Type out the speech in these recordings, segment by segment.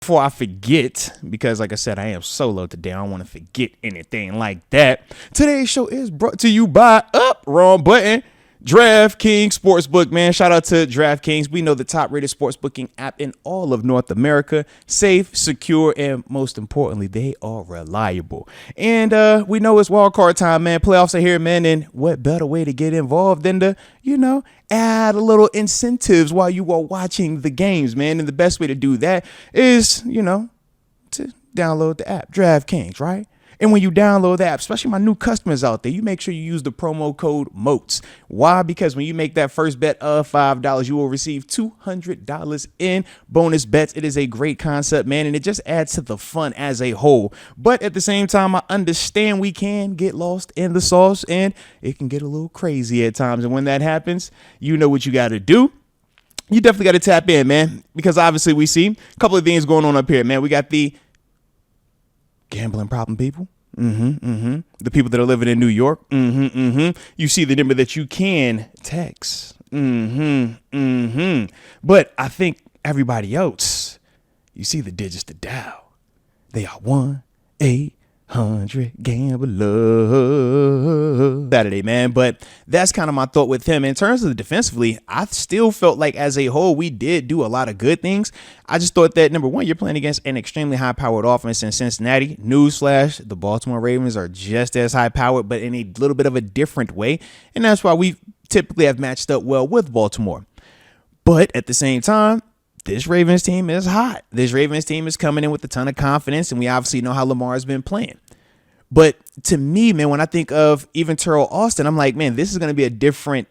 Before I forget, because like I said, I am solo today. I don't want to forget anything like that. Today's show is brought to you by wrong button. DraftKings Sportsbook, man. Shout out to DraftKings. We know the top rated sports booking app in all of North America. Safe, secure, and most importantly, they are reliable. And we know it's wild card time, man. Playoffs are here, man. And what better way to get involved than to, add a little incentives while you are watching the games, man. And the best way to do that is, to download the app, DraftKings, right? And when you download the app, especially my new customers out there, you make sure you use the promo code Moats. Why? Because when you make that first bet of $5, you will receive $200 in bonus bets. It is a great concept, man, and it just adds to the fun as a whole. But at the same time, I understand we can get lost in the sauce, and it can get a little crazy at times. And when that happens, you know what you got to do. You definitely got to tap in, man, because obviously we see a couple of things going on up here, man. We got the gambling problem people. The people that are living in New York. You see the number that you can text. But I think everybody else, you see the digits to dial. They are 1-800-GAMBLER. Saturday, man. But that's kind of my thought with him. In terms of the defensively, I still felt like as a whole, we did do a lot of good things. I just thought that, number one, you're playing against an extremely high-powered offense in Cincinnati. Newsflash, the Baltimore Ravens are just as high-powered, but in a little bit of a different way. And that's why we typically have matched up well with Baltimore. But at the same time, this Ravens team is hot. This Ravens team is coming in with a ton of confidence, and we obviously know how Lamar has been playing. But to me, man, when I think of even Terrell Austin, I'm like, man, this is going to be a different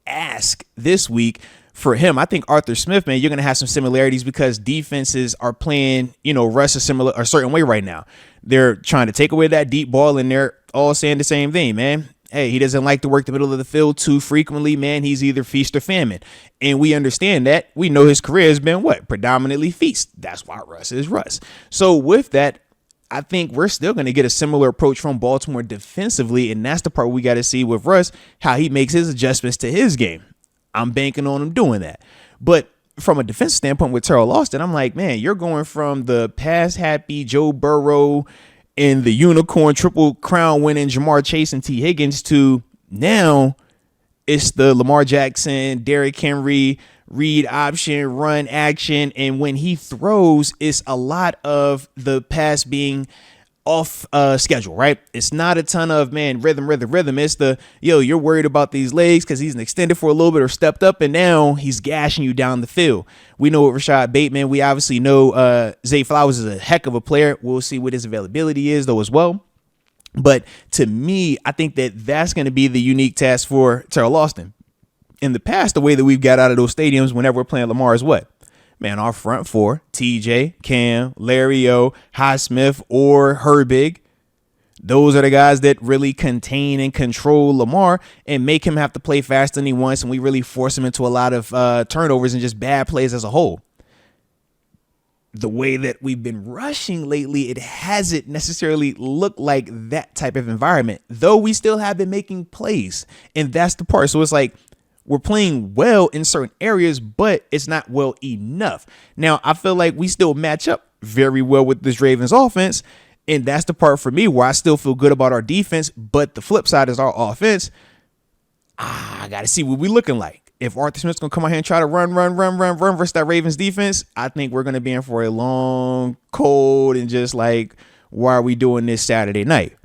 ask this week for him. I think Arthur Smith, man, you're going to have some similarities because defenses are playing, Russ a certain way right now. They're trying to take away that deep ball, and they're all saying the same thing, man. Hey, he doesn't like to work the middle of the field too frequently, man. He's either feast or famine. And we understand that. We know his career has been what? Predominantly feast. That's why Russ is Russ. So with that, I think we're still going to get a similar approach from Baltimore defensively. And that's the part we got to see with Russ, how he makes his adjustments to his game. I'm banking on him doing that. But from a defensive standpoint with Terrell Austin, I'm like, man, you're going from the pass happy Joe Burrow and the unicorn triple crown winning Jamar Chase and T. Higgins to now it's the Lamar Jackson, Derrick Henry, read option, run action. And when he throws, it's a lot of the pass being off schedule, right? It's not a ton of, man, rhythm. It's the, you're worried about these legs because he's extended for a little bit or stepped up, and now he's gashing you down the field. We know with Rashad Bateman, we obviously know Zay Flowers is a heck of a player. We'll see what his availability is, though, as well. But to me, I think that that's going to be the unique task for Terrell Austin. In the past, the way that we've got out of those stadiums whenever we're playing Lamar is what? Man, our front four, TJ, Cam, Larry O, Highsmith, or Herbig, those are the guys that really contain and control Lamar and make him have to play faster than he wants, and we really force him into a lot of turnovers and just bad plays as a whole. The way that we've been rushing lately, it hasn't necessarily looked like that type of environment, though we still have been making plays, and that's the part. So it's like, we're playing well in certain areas, but it's not well enough. Now, I feel like we still match up very well with this Ravens offense, and that's the part for me where I still feel good about our defense, but the flip side is our offense. I got to see what we're looking like. If Arthur Smith's going to come out here and try to run versus that Ravens defense, I think we're going to be in for a long, cold, and just like, why are we doing this Saturday night?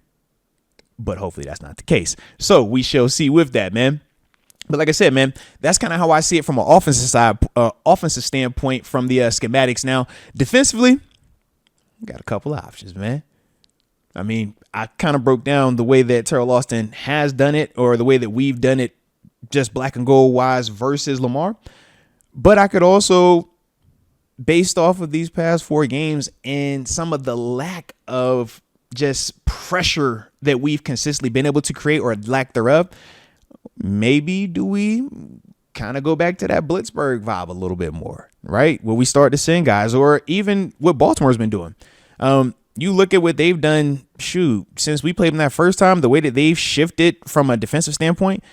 But hopefully that's not the case. So we shall see with that, man. But like I said, man, that's kind of how I see it from an offensive side, offensive standpoint from the schematics. Now, defensively, got a couple of options, man. I mean, I kind of broke down the way that Terrell Austin has done it, or the way that we've done it, just black and gold wise versus Lamar. But I could also, based off of these past 4 games and some of the lack of just pressure that we've consistently been able to create, or lack thereof, maybe do we kind of go back to that Blitzburgh vibe a little bit more, right? Where we start to send guys, or even what Baltimore's been doing. You look at what they've done, since we played them that first time, the way that they've shifted from a defensive standpoint,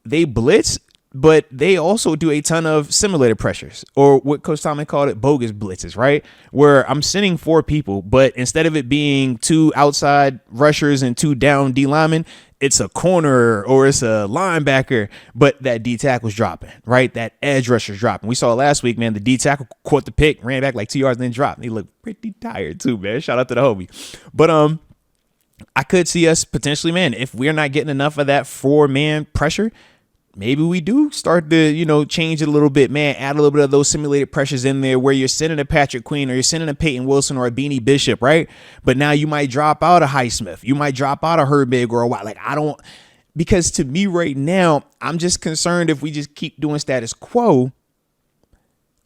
they blitz but they also do a ton of simulated pressures, or what Coach Tomlin called it, bogus blitzes, right? Where I'm sending 4 people, but instead of it being 2 outside rushers and 2 down D linemen, it's a corner or it's a linebacker, but that D tackle's dropping, right? That edge rusher's dropping. We saw last week, man, the D tackle caught the pick, ran back like 2 yards, and then dropped. He looked pretty tired too, man. Shout out to the homie. But I could see us potentially, man, if we're not getting enough of that 4-man pressure, maybe we do start to, change it a little bit, man. Add a little bit of those simulated pressures in there where you're sending a Patrick Queen or you're sending a Peyton Wilson or a Beanie Bishop, right? But now you might drop out a Highsmith. You might drop out a Herbig or a White. Because to me right now, I'm just concerned if we just keep doing status quo.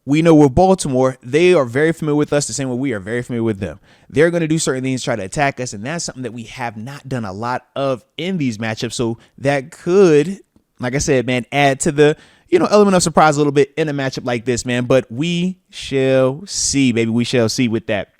We know with Baltimore, they are very familiar with us the same way we are very familiar with them. They're going to do certain things, try to attack us, and that's something that we have not done a lot of in these matchups. So that could, like I said, man, add to the, element of surprise a little bit in a matchup like this, man. But we shall see, baby. We shall see with that.